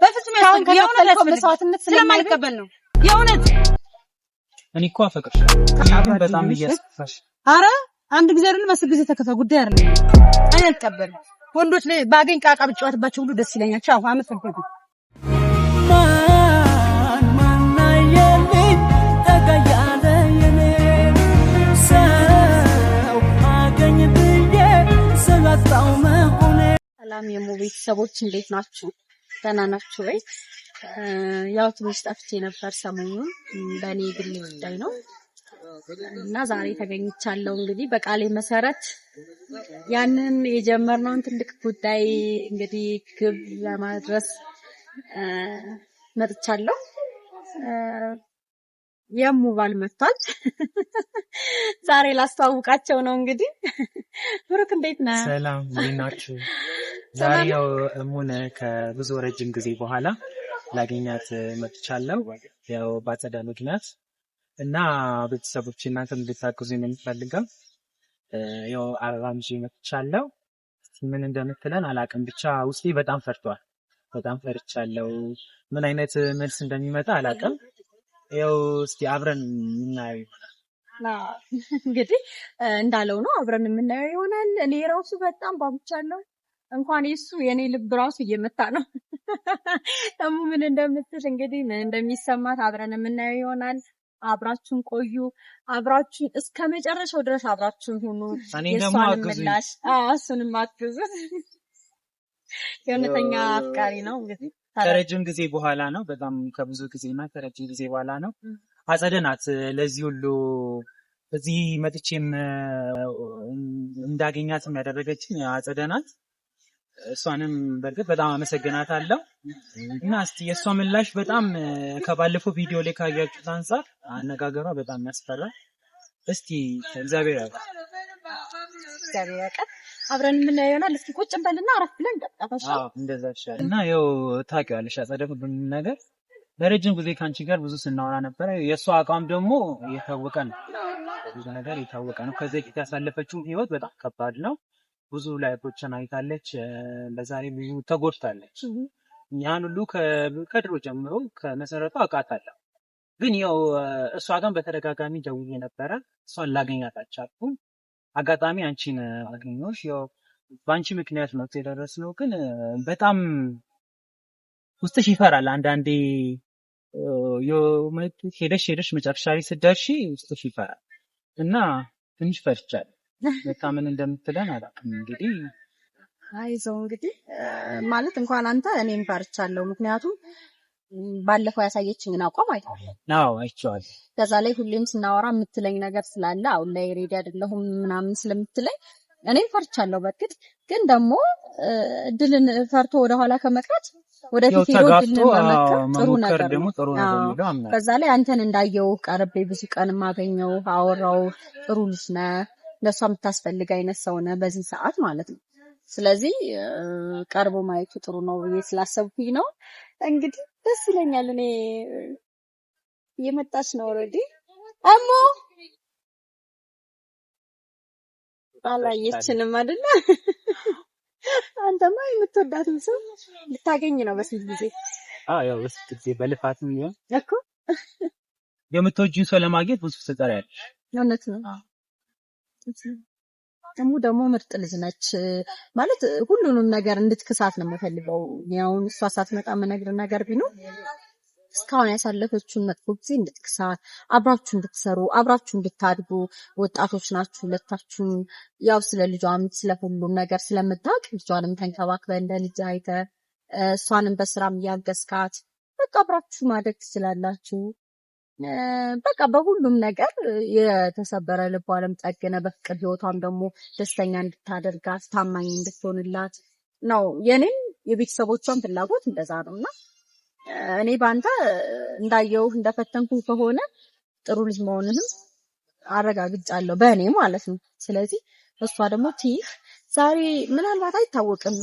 በፍጹም የእውነት መስዋዕትነት ስለማልቀበል ነው። የእውነት እኔ እኮ አፈቅርሻለሁ በጣም እያስከፋሽ። ኧረ አንድ ጊዜ አይደለም 10 ጊዜ ተከፋ ጉዳይ አይደለም። እኔ አልቀበልም። ወንዶች ላይ ባገኝ ቃቃ ብጫወትባቸው ሁሉ ደስ ይለኛል። ቻው አመሰግናለሁ። ሰላም የሙ ቤተሰቦች እንዴት ናችሁ? ደህና ናችሁ ወይ? ያው ትንሽ ጠፍቼ ነበር ሰሞኑን በእኔ ግል ጉዳይ ነው እና ዛሬ ተገኝቻለሁ። እንግዲህ በቃሌ መሰረት ያንን የጀመርነውን ትልቅ ጉዳይ እንግዲህ ግብ ለማድረስ መጥቻለሁ። የሙ ባል መጥቷል። ዛሬ ላስተዋውቃቸው ነው። እንግዲህ ብሩክ እንዴት ነህ? ሰላም እንዴት ናችሁ? ዛሬ ያው እሙን ከብዙ ረጅም ጊዜ በኋላ ላገኛት መጥቻለሁ። ያው ባጸዳ ምክንያት እና ቤተሰቦች እናንተ እንድታግዙ የምፈልገው ያው አበባም ይዤ መጥቻለሁ። ምን እንደምትለን አላውቅም፣ ብቻ ውስጤ በጣም ፈርቷል። በጣም ፈርቻለሁ። ምን አይነት መልስ እንደሚመጣ አላውቅም። ያው እስቲ አብረን እናየው ይሆናል። እንግዲህ እንዳለው ነው አብረን የምናየው ይሆናል። እኔ ራሱ በጣም ባብቻለሁ። እንኳን እሱ የኔ ልብ ራሱ እየመታ ነው። ደግሞ ምን እንደምትል እንግዲህ ምን እንደሚሰማት አብረን የምናየው ይሆናል። አብራችሁን ቆዩ። አብራችሁን እስከ መጨረሻው ድረስ አብራችሁን ሁኑ። የሷን ምላሽ እሱንም አግዙት። የእውነተኛ አፍቃሪ ነው እንግዲህ ከረጅም ጊዜ በኋላ ነው። በጣም ከብዙ ጊዜና ከረጅም ጊዜ በኋላ ነው። አጸደናት ለዚህ ሁሉ እዚህ መጥቼም እንዳገኛትም ያደረገችኝ አጸደናት። እሷንም በርግጥ በጣም አመሰግናታለሁ እና እስቲ የእሷ ምላሽ በጣም ከባለፈው ቪዲዮ ላይ ካያችሁት አንፃር አነጋገሯ በጣም ያስፈራል። እስቲ እግዚአብሔር ያውቃል። አብረን የምናየው ይሆናል። እስኪ ቁጭ እንበልና አረፍ ብለን እንጠጣፋሽ። እንደዛ ይሻላል። እና ያው ታውቂዋለሽ አጸደ ሁሉን ነገር ለረጅም ጊዜ ካንቺ ጋር ብዙ ስናወራ ነበረ። የእሷ አቋም ደግሞ የታወቀ ነው። ብዙ ነገር የታወቀ ነው። ከዚህ በፊት ያሳለፈችው ህይወት በጣም ከባድ ነው። ብዙ ላይፎችን አይታለች። ለዛሬ ብዙ ተጎድታለች። ያን ሁሉ ከድሮ ጀምሮ ከመሰረቱ አውቃታለሁ። ግን ያው እሷ ጋር በተደጋጋሚ ደውዬ ነበረ። እሷን ላገኛት አልቻልኩም። አጋጣሚ አንቺን አገኘሁሽ። ያው በአንቺ ምክንያት ነው የደረስነው። ግን በጣም ውስጥሽ ይፈራል አንዳንዴ። ሄደሽ መጨረሻ ላይ ስትደርሺ ውስጥሽ ይፈራል እና ትንሽ ፈርቻለሁ። ምን እንደምትለን አላውቅም። እንግዲህ አይዞህ እንግዲህ ማለት እንኳን አንተ እኔም ፈርቻለሁ። ምክንያቱም ባለፈው ያሳየችኝን አቋም አይቼዋለሁ። ከዛ ላይ ሁሌም ስናወራ የምትለኝ ነገር ስላለ አሁን ላይ ሬዲ አይደለሁም ምናምን ስለምትለኝ እኔም ፈርቻለሁ። በርግጥ ግን ደግሞ ድልን ፈርቶ ወደኋላ ከመቅረት ወደፊት ሄዶ ድልን መመከር ጥሩ ነገር ነው። ከዛ ላይ አንተን እንዳየው ቀርቤ ብዙ ቀን ማገኘው አወራው። ጥሩ ልጅ ነህ፣ ለሷ የምታስፈልግ አይነት ሰው ነህ በዚህ ሰዓት ማለት ነው። ስለዚህ ቀርቦ ማየቱ ጥሩ ነው ብዬ ስላሰብኩኝ ነው። እንግዲህ ደስ ይለኛል። እኔ እየመጣች ነው ኦልሬዲ። እሞ አላየችንም አይደለ? አንተማ የምትወዳትን ሰው ልታገኝ ነው በስንት ጊዜ። ያው በስንት ጊዜ በልፋትም ይሆን እኮ የምትወጂውን ሰው ለማግኘት ብዙ ትጠሪያለሽ። እውነት ነው። ደግሞ ምርጥ ልጅ ነች ማለት ሁሉንም ነገር እንድትክሳት ነው የምፈልገው። ያው እሷ ሳትመጣ የምነግርህ ነገር ቢኖር እስካሁን ያሳለፈችውን መጥፎ ጊዜ እንድትክሳት፣ አብራችሁ እንድትሰሩ፣ አብራችሁ እንድታድጉ። ወጣቶች ናችሁ ሁለታችሁም። ያው ስለ ልጇም ስለ ሁሉም ነገር ስለምታውቅ ልጇንም ተንከባክበህ እንደ ልጅ አይተህ እሷንም በስራም እያገዝካት በቃ አብራችሁ ማደግ ትችላላችሁ። በቃ በሁሉም ነገር የተሰበረ ልቧንም ጠግነህ በፍቅር ህይወቷም ደግሞ ደስተኛ እንድታደርጋት ታማኝ እንድትሆንላት ነው የኔም የቤተሰቦቿን ፍላጎት እንደዛ ነውና እኔ ባንተ እንዳየው እንደፈተንኩ ከሆነ ጥሩ ልጅ መሆንንም አረጋግጫለሁ በእኔ ማለት ነው። ስለዚህ እሷ ደግሞ ትይህ ዛሬ ምናልባት አይታወቅም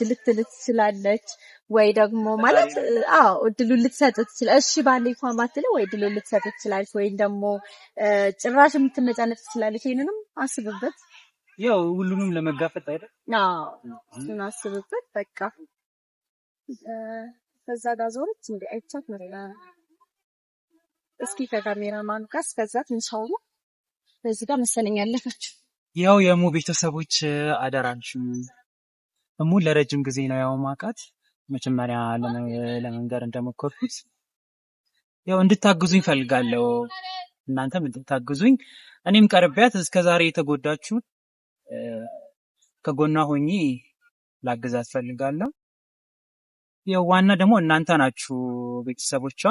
ልትልት ስላለች ወይ ደግሞ ማለት እድሉን ልትሰጥ ትችላለች። እሺ ባለ እንኳን ባትለ ወይ እድሉን ልትሰጥ ትችላለች ወይ ደግሞ ጭራሽ የምትነጫነጭ ትችላለች። ይሄንንም አስብበት። ያው ሁሉንም ለመጋፈጥ አይደል? እናስብበት በቃ ከዛ ጋር ዞረች እንደ አይቻት መጣ። እስኪ ከካሜራማኑ ጋር እስከዛ ትንሽ አውሩ። በዚህ ጋር መሰለኝ ያለፈችው። ያው የሙ ቤተሰቦች አደራችሁ እሙ ለረጅም ጊዜ ነው ያው ማቃት መጀመሪያ ለመንገር እንደሞከርኩት ያው እንድታግዙኝ ፈልጋለሁ። እናንተም እንድታግዙኝ እኔም ቀርቢያት እስከዛሬ የተጎዳችሁ ከጎኗ ሆኜ ላግዛት ፈልጋለሁ። ያው ዋና ደግሞ እናንተ ናችሁ ቤተሰቦቿ።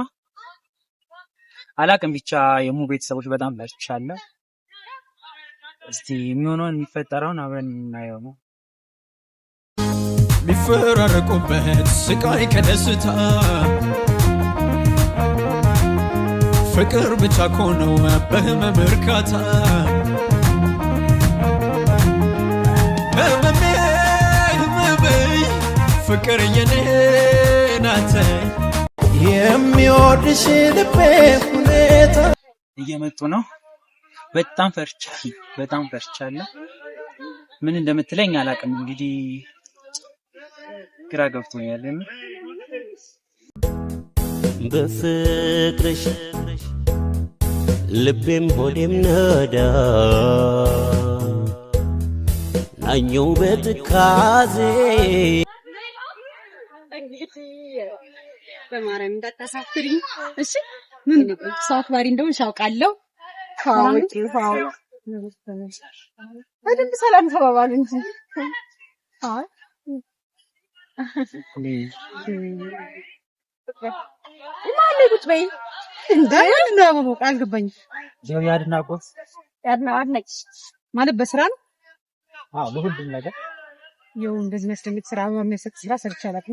አላቅም ብቻ የሙ ቤተሰቦች በጣም በርቻለሁ። እስቲ የሚሆነውን የሚፈጠረውን አብረን እናየው ነው። ሚፈራረቁበት ስቃይ ከደስታ ፍቅር ብቻ ኮነው በህመም እርካታ ህመሜ ፍቅር የኔ ናት የሚወድሽ ልቤ ሁኔታ እየመጡ ነው። በጣም ፈርቻለሁ። ምን እንደምትለኝ አላውቅም። እንግዲህ ግራ ገብቶኛል። በፍቅርሽ ልቤም ሆዴም ነዳ ናኘው በትካዜ በማርያም እንዳታሳፍሪኝ እሺ። ምን ሰው አክባሪ እንደሆንሽ አውቃለሁ። በደንብ ሰላም ተባባሉ እንጂ። አይ ማነው ቁጭ በይ እንደምን ነው አልገባኝ። ያድናቆት አድናቂ ማለት በስራ ነው? አዎ በሁሉም ነገር ይኸው እንደዚህ የሚያስደንቅ ስራ የሚያሰጥ ስራ ሰርቻለሁ።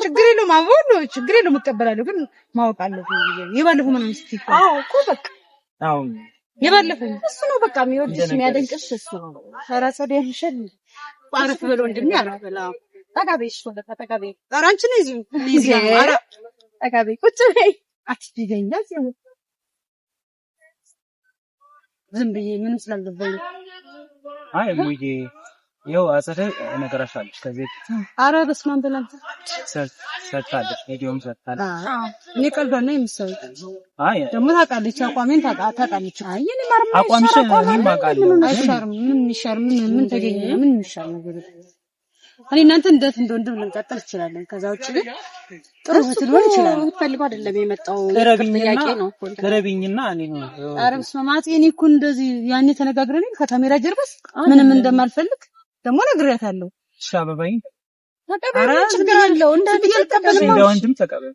ችግር የለውም አሁን ችግር የለውም እቀበላለሁ፣ ግን ማወቅ አለብኝ። የባለፈው ምናምን ስትይ እኮ በቃ የባለፈው እሱ ነው በቃ የሚወድሽ የሚያደንቅሽ እሱ ነው። ራስ ወዲያ ይሸል አረፍ ብሎ እንደሚያራበላ ተጋበይሽ ወደ ተጋበይ ጣራንቺ ነው እዚህ አራ ተጋበይ ቁጭ በይ አትይገኛ ሲሆን ዝም ብዬ ምንም ስላልገባኝ አይ ሙዬ ይኸው አጸደ ነገራሻለች። ከዚህ አረ በስመ አብ ብለን ሰርታለች፣ ቪዲዮም ሰርታለች። እኔ ቀልዷን ነው የምትሰሩት። አይ ደግሞ ታውቃለች፣ አቋሜን ታውቃለች። አይ እኔ ማርማ አቋምሽ እኔም አውቃለሁ። አይሻርም፣ ምንም ይሻር ምን ተገኘ? ምን ይሻር ነገር እኔ እናንተ እንዴት እንደወንድም ልንቀጥል እንችላለን። ከዛ ውጭ ግን ጥሩ ትልሆን ይችላል። ፈልገው አይደለም የመጣው ጥያቄ ነው። ከረብኝና እኔ ነው አረ በስመ አብ እኔ እኮ እንደዚህ ያኔ ተነጋግረን ከካሜራ ጀርባስ ምንም እንደማልፈልግ ደግሞ ነግሬያታለሁ። እሺ አበባዬ ተቀበል፣ ችግር አለው እንዳትል ተቀበል። እንደወንድም ተቀበል።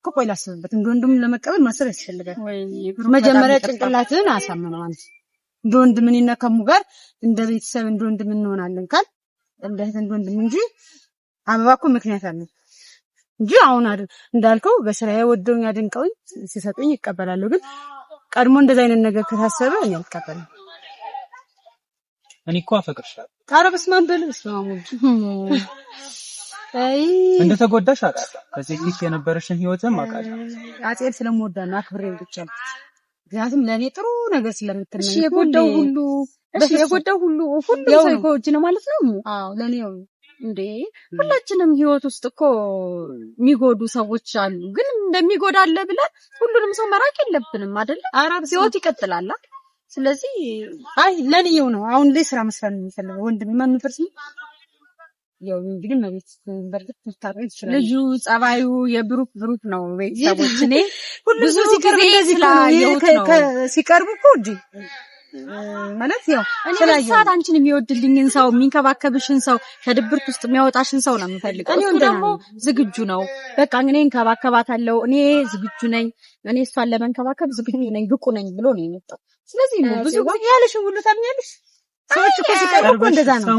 ቆይ ላስብበት። እንደወንድም ለመቀበል ማሰብ ያስፈልጋል። መጀመሪያ ጭንቅላትህን አሳምነው። አንተ እንደወንድም እኔና ከሙ ጋር እንደ ቤተሰብ እንደወንድም እንሆናለን ካል እንደህት እንደወንድም እንጂ አበባ እኮ ምክንያት አለ እንጂ አሁን እንዳልከው በስራዬ ወደውኝ አድንቀውኝ ሲሰጡኝ ይቀበላሉ። ግን ቀድሞ እንደዛ አይነት ነገር ከታሰበ እኔ አልቀበልም። እኔ እኮ አፈቅርሻለሁ። ኧረ በስመ አብ በል በስመ አብ አይ እንደተጎዳሽ አውቃለሁ። ከዚህ ፊት የነበረሽን ህይወትም አውቃለሁ። አጼን ስለምወዳ ነው አክብሬ ብቻ። ምክንያቱም ለእኔ ጥሩ ነገር ስለምትመኝ እሺ የጎዳው ሁሉ ሰው ይጎጂ ነው ማለት ነው። አዎ ለኔ እንዴ ሁላችንም ህይወት ውስጥ እኮ የሚጎዱ ሰዎች አሉ። ግን እንደሚጎዳ አለ ብለን ሁሉንም ሰው መራቅ የለብንም አይደል? ህይወት ይቀጥላል። ስለዚህ አይ ለኔው ነው አሁን ላይ ስራ መስራት ነው የሚፈልገው ወንድም ማን ፈርስ ያው እንግዲህ ማለት በርግጥ ተታረይ ይችላል። ልጁ ጸባዩ የብሩክ ነው። ቤተሰቦች እኔ ብዙ ሲቀርብ እንደዚህ ሲቀርቡ እኮ እንጂ ማለት ያው ስለዚህ አንቺን የሚወድልኝን ሰው የሚንከባከብሽን ሰው ከድብርት ውስጥ የሚያወጣሽን ሰው ነው የምፈልገው። እኔ ደግሞ ዝግጁ ነው። በቃ እኔ እንከባከባታለሁ፣ እኔ ዝግጁ ነኝ፣ እኔ እሷን ለመንከባከብ ዝግጁ ነኝ፣ ብቁ ነኝ ብሎ ነው የመጣው። ስለዚህ ነው ብዙ ጊዜ ያለሽን ሁሉ ታምኛለሽ። ሰዎች እኮ ሲቀርቡ እኮ እንደዛ ነው።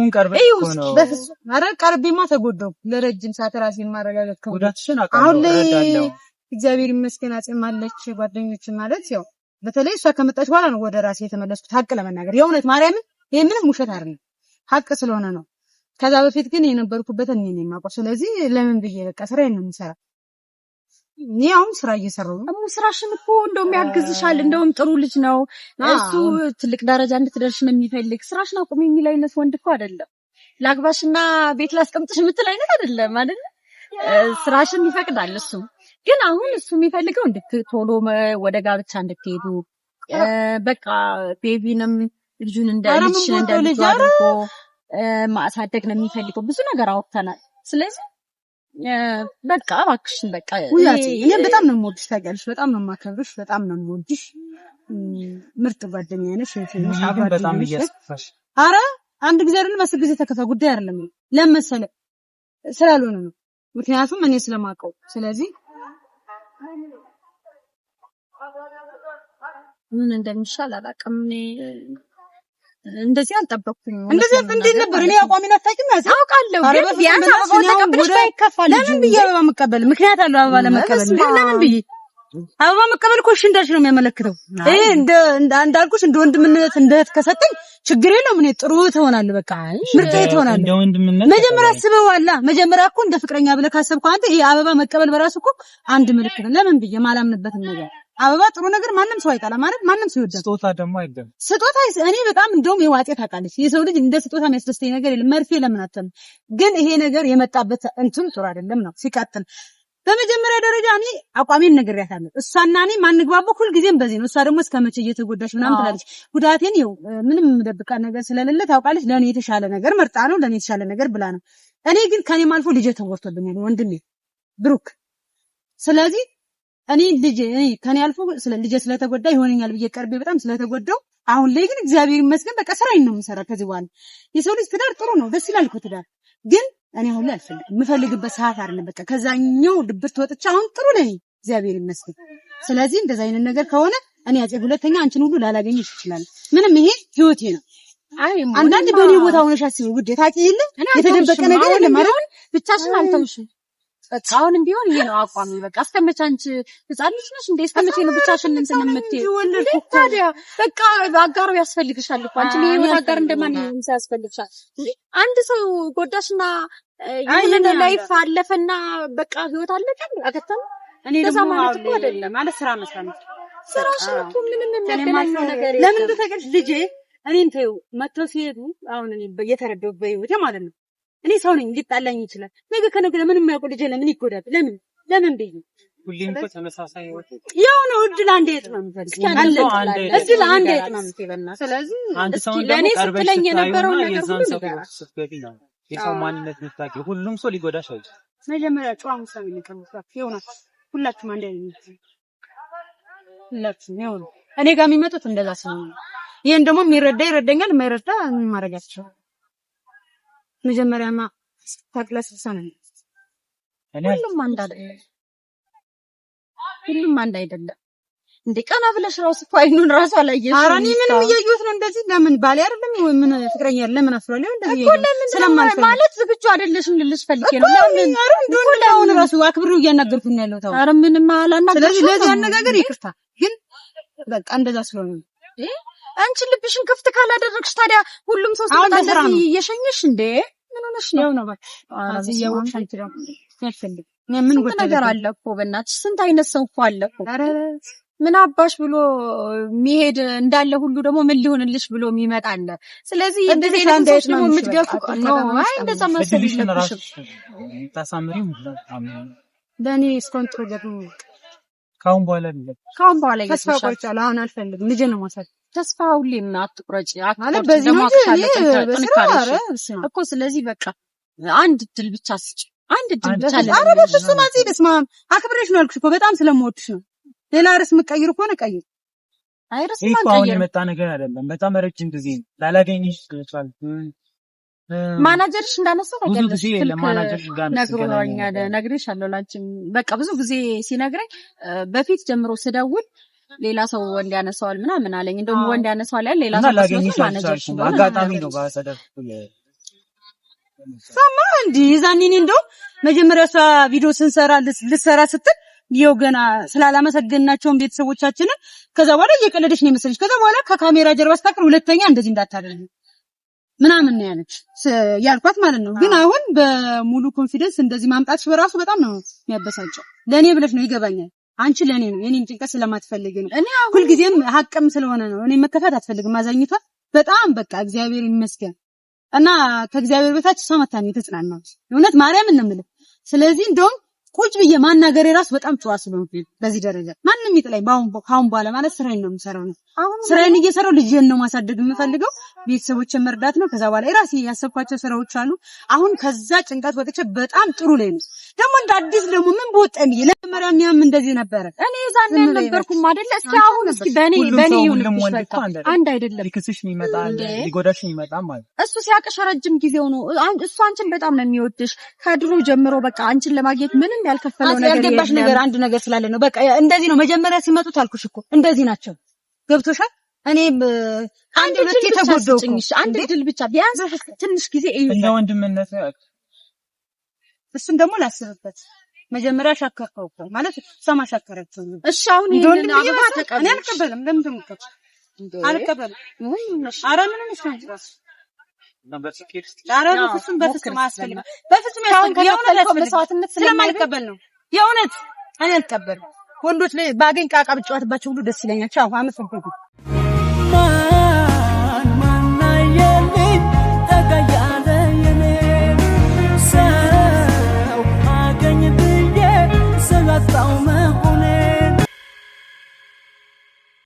በፍጹም ኧረ ቀርቤማ ተጎዳው ለረጅም ሰዓት ራሴን ማረጋጋት ከጉዳትሽን አሁን ላይ እግዚአብሔር ይመስገን አጽማለች ጓደኞች ማለት ያው በተለይ እሷ ከመጣች በኋላ ነው ወደ ራሴ የተመለስኩት። ሀቅ ለመናገር የእውነት ማርያምን ይሄ ምንም ውሸት አይደለም፣ ሀቅ ስለሆነ ነው። ከዛ በፊት ግን የነበርኩበት እኔ ነኝ የማውቀው። ስለዚህ ለምን ብዬ በቃ ስራዬን ነው የምሰራው። እኔ አሁን ስራ እየሰራሁ ነው። ስራሽን እኮ እንደውም ያግዝሻል። እንደውም ጥሩ ልጅ ነው እሱ፣ ትልቅ ደረጃ እንድትደርሽ ነው የሚፈልግ። ስራሽን አቁም የሚል አይነት ወንድ እኮ አይደለም። ላግባሽና ቤት ላስቀምጥሽ የምትል አይነት አይደለም አይደል? ስራሽን ይፈቅዳል እሱ። ግን አሁን እሱ የሚፈልገው ቶሎ ወደ ጋብቻ እንድትሄዱ በቃ ቤቢንም ልጁን ልጅሽን እንደ ልጅ አድርጎ ማሳደግ ነው የሚፈልገው። ብዙ ነገር አውጥተናል። ስለዚህ በቃ እባክሽን በቃ እኔ በጣም ነው የምወድሽ ታውቂያለሽ። በጣም ነው የማከብርሽ። በጣም ነው የምወድሽ። ምርጥ ጓደኛዬ ነሽ። በጣም እያስፋሽ ኧረ አንድ ጊዜ አይደለም 10 ጊዜ ተከፋ ጉዳይ አይደለም። ለምን መሰለህ ስላልሆነ ነው። ምክንያቱም እኔ ስለማውቀው። ስለዚህ ምን እንደሚሻል አላውቅም። እንደዚህ አልጠበቅኩኝም። እንደዚህ እንዴት ነበር? እኔ አቋሜን አታውቂም? አውቃለሁ፣ ግን ቢያንስ አበባውን ተቀበልሽ ባይከፋል። ለምን ብዬ አበባ መቀበል ምክንያት አለው? አበባ ለመቀበል ለምን ብዬ አበባ መቀበል እኮ እሺ እንዳልሽ ነው የሚያመለክተው። ይሄ እንዳልኩሽ እንደ ወንድምነት እንደ እህት ከሰጠኝ ችግር የለውም። እኔ ጥሩ ትሆናለህ፣ በቃ ምርጥ ትሆናለህ። መጀመሪያ አስበዋላ። መጀመሪያ እኮ እንደ ፍቅረኛ ብለህ ካሰብኩ አንተ ይሄ አበባ መቀበል በራሱ እኮ አንድ ምልክት ነው። ለምን ብዬ ማላምንበትን ነገር አበባ ጥሩ ነገር ማንም ሰው አይጣላ ማለት ማንም ሰው ይወዳል። ስጦታ ደግሞ አይደለም ስጦታ እኔ በጣም እንደውም የዋጤ ታውቃለች። የሰው ልጅ እንደ ስጦታ የሚያስደስተኝ ነገር የለም። መርፌ ለምን አተም ግን ይሄ ነገር የመጣበት እንትን ጥሩ አይደለም ነው። ሲቀጥል በመጀመሪያ ደረጃ እኔ አቋሜን ነግሬያታለሁ። እሷና እኔ ማንግባባው ሁልጊዜም በዚህ ነው። እሷ ደግሞ እስከመቼ እየተጎዳሽ ምናምን ትላለች። ጉዳቴን ይኸው ምንም ደብቃ ነገር ስለሌለ ታውቃለች። ለኔ የተሻለ ነገር መርጣ ነው፣ ለኔ የተሻለ ነገር ብላ ነው። እኔ ግን ከኔም አልፎ ልጄ ተጎድቶብኛል፣ ወንድሜ ብሩክ። ስለዚህ እኔ ከኔ አልፎ ልጄ ስለተጎዳ ይሆነኛል ብዬ ቀርቤ በጣም ስለተጎዳው አሁን ላይ ግን እግዚአብሔር ይመስገን በቃ ስራዬን ነው የምሰራ። ከዚህ በኋላ የሰው ልጅ ትዳር ጥሩ ነው፣ ደስ ይላል እኮ ትዳር። ግን እኔ አሁን ላይ አልፈልግም። የምፈልግበት ሰዓት አይደለም። በቃ ከዛኛው ድብርት ወጥቼ አሁን ጥሩ ነኝ፣ እግዚአብሔር ይመስገን። ስለዚህ እንደዛ አይነት ነገር ከሆነ እኔ ሁለተኛ አንቺን ሁሉ ላላገኝሽ ይችላል። ምንም ይሄ ህይወቴ ነው። አንዳንድ በኔ ቦታ ሆነሽ አስቢ ውዴ። ታውቂ የለ የተደበቀ ነገር የለም አይደል? ብቻሽን አልተውሽም። አሁንም ቢሆን ይሄ ነው አቋሚ። በቃ እስከመቼ አንቺ ህፃን ልጅ ነሽ እንዴ? እስከመቼ ነው ብቻሽን እንትን የምትይው? ታዲያ በቃ አጋሩ ያስፈልግሻል እኮ አንቺ የህይወት አጋር እንደማንኛውም ሰው ያስፈልግሻል። አንድ ሰው ጎዳሽና የሆነ ላይፍ አለፈና በቃ ህይወት አለቀ አከተም። እኔ ደግሞ ማለት እኮ አይደለም ማለት ስራ መስራት ነው። ስራሽን እኮ ምንም የሚያገናኘው ነገር የለም። ለምን ተቀርሽ ልጄ እኔን ተይው መተው ሲሄዱ አሁን እኔ እየተረዳሁ በህይወቴ ማለት ነው። እኔ ሰው ነኝ፣ ሊጣላኝ ይችላል። ነገ ከነገ ለምን የሚያውቁ ልጅ ለምን ይጎዳል? ለምን ብዬ ሁሌም እኮ ተመሳሳይ ህይወት ያው ነው። እድል አንዴ ነው የምፈልገው። እድል አንዴ ነው የምፈልገው። ስለዚህ አንድ ሰው ደግሞ ቀርበሽ የነበረው ነገር ሁሉ ስትገቢ ነው የሰው ማንነት ምታውቂው። ሁሉም ሰው ሊጎዳሽ አይችልም። መጀመሪያ ጨዋም ሰው ይልከምሳፍ ይሆናል። ሁላችሁም አንዴ ነው ሁላችሁም ያው ነው እኔ ጋር የሚመጡት እንደዛ ሰው ነው። ይሄን ደግሞ የሚረዳ ይረዳኛል፣ የማይረዳ ምን ማድረጋቸው መጀመሪያማ ታክለስሰ ነው። ሁሉም አንድ አይደለም እንዴ? ቀና ብለሽ ራሱ ፋይኑን ራሱ አላየሽ? ኧረ እኔ ምንም እያየሁት ነው። እንደዚህ ለምን ባሌ አይደለም ወይ ምን ፍቅረኛ አይደለም ምን አስሯል? እንደዚህ ስለማልፈልግ ማለት ዝግጁ አይደለሽም ልልሽ ፈልጌ ነው። ለምን እንደው ራሱ አክብሩ እያናገርኩኝ ያለው ታው። ኧረ ምንም አላናገርኩኝ። ስለዚህ ለዚህ አነጋገር ይቅርታ። ግን በቃ እንደዛ ስለሆነ አንቺ ልብሽን ክፍት ካላደረግሽ ታዲያ ሁሉም ሰው ስለታሰረ እየሸኘሽ እንዴ? ምን ሆነሽ ነው? ነው በቃ አዚህ ያወቅሽ አንቺ ደግሞ ያልፈልግ ምን ነገር አለ እኮ በእናትሽ ስንት አይነት ሰው እኮ አለ እኮ። ምን አባሽ ብሎ የሚሄድ እንዳለ ሁሉ ደግሞ ምን ሊሆንልሽ ብሎ የሚመጣ አለ። ስለዚህ እንደዚህ አይነት ሰዎች ደግሞ የምትገፉ ነው። አይ እንደዛ መሰል ይለብሽ ታሳምሪም ለኔ ስኮንትሮል ደግሞ ካሁን በኋላ ተስፋ ቆርጫለሁ። አሁን አልፈልግም። ልጄ ነው ማሳት ተስፋ ሁሌም አትቁረጪ። ማለት በዚህ ነው እኮ። ስለዚህ በቃ አንድ ድል ብቻ ስጭ። አንድ ድል ብቻ ለምን? ኧረ በፍጹም አዚህ በስማም አክብሬሽ ነው ያልኩሽ እኮ በጣም ስለምወድሽ ነው። ሌላ ርዕስ የምትቀይሩ ከሆነ ቀይሩ። አይ ርዕስ ማለት አሁን የመጣ ነገር አይደለም። በጣም ረጅም ጊዜ ላላገኝሽ ይችላል። ማናጀርሽ እንዳነሳው ብዙ ጊዜ ለማናጀርሽ ጋር ነግሮኛል። ነግሬሻለሁ ላንቺም በቃ ብዙ ጊዜ ሲነግረኝ በፊት ጀምሮ ስደውል ሌላ ሰው ወንድ ያነሳዋል ምናምን አለኝ። እንደውም ወንድ ያነሳዋል ያለ ሌላ ሰው ማናጀርሽ አጋጣሚ ነው ባሰደፍ ሰማ እንዴ ዛኔ እንደው መጀመሪያ እሷ ቪዲዮ ስንሰራ ልሰራ ስትል ይኸው ገና ስላላመሰገናቸውን ቤተሰቦቻችንን ከዛ በኋላ እየቀለደች ነው የመሰለች። ከዛ በኋላ ከካሜራ ጀርባ ስታቀር ሁለተኛ እንደዚህ እንዳታደርግ ምናምን ነው ያልኳት ማለት ነው። ግን አሁን በሙሉ ኮንፊደንስ እንደዚህ ማምጣትሽ በራሱ በጣም ነው የሚያበሳጨው። ለኔ ብለሽ ነው ይገባኛል። አንቺ ለኔ ነው የኔን ጭንቀት ስለማትፈልጊ ነው። ሁልጊዜም ሀቅም ስለሆነ ነው። እኔ መከፋት አትፈልግም። አዛኝቷ በጣም በቃ እግዚአብሔር ይመስገን እና ከእግዚአብሔር በታች እሷ መታ ነው የተጽናናች። እውነት ማርያምን ነው የምልህ። ስለዚህ እንደውም ቁጭ ብዬ ማናገር የራሱ በጣም ጨዋ ስለሆንኩኝ በዚህ ደረጃ ማንንም ይጥላኝ ካሁን በኋላ ማለት ስራዬን ነው የምሰራው ነው። ስራዬን እየሰራው ልጄን ነው ማሳደግ የምፈልገው፣ ቤተሰቦችን መርዳት ነው። ከዛ በኋላ የራሴ ያሰብኳቸው ስራዎች አሉ። አሁን ከዛ ጭንቀት ወጥቼ በጣም ጥሩ ላይ ነው። ደግሞ እንደ አዲስ ደግሞ ምን በወጣኝ ብዬ ለመጀመሪያ ሚያም እንደዚህ ነበረ። እኔ ዛኔ ነበርኩም አይደለ? እስኪ አሁን እስኪ በኔ ይሁንልሽ በቃ አንድ አይደለም። ሊክስሽ ይመጣል፣ ሊጎዳሽ ይመጣል ማለት እሱ ሲያቀሽ ረጅም ጊዜው ነው። እሱ አንቺን በጣም ነው የሚወድሽ ከድሮ ጀምሮ። በቃ አንቺን ለማግኘት ምንም ያልከፈለው ነገር ያልገባሽ ነገር አንድ ነገር ስላለ ነው። በቃ እንደዚህ ነው። መጀመሪያ ሲመጡት አልኩሽ እኮ እንደዚህ ናቸው። ገብቶሻል? እኔ አንድ ሁለት የተጎደው አንድ ድል ብቻ ቢያንስ ትንሽ ጊዜ እንደ ወንድምነት እሱን ደግሞ ላስብበት። መጀመሪያ ሻከርከው እኮ ማለት ሰማ ሻከረችው። እሺ አሁን ይሄን አበባ ተቀበል። እኔ አልቀበልም። ለምን ትምከች? አልቀበልም። ኧረ ምንም ይስማጭራስ በፍጹም አያስፈልግም። በፍጹም መስዋዕትነት ስለማልቀበል ነው። የእውነት እኔ አልቀበልም። ወንዶች ላይ ባገኝ ቃቃ ብጫወትባቸው ሁሉ ደስ ይለኛል። ቻው አመሰግናለሁ።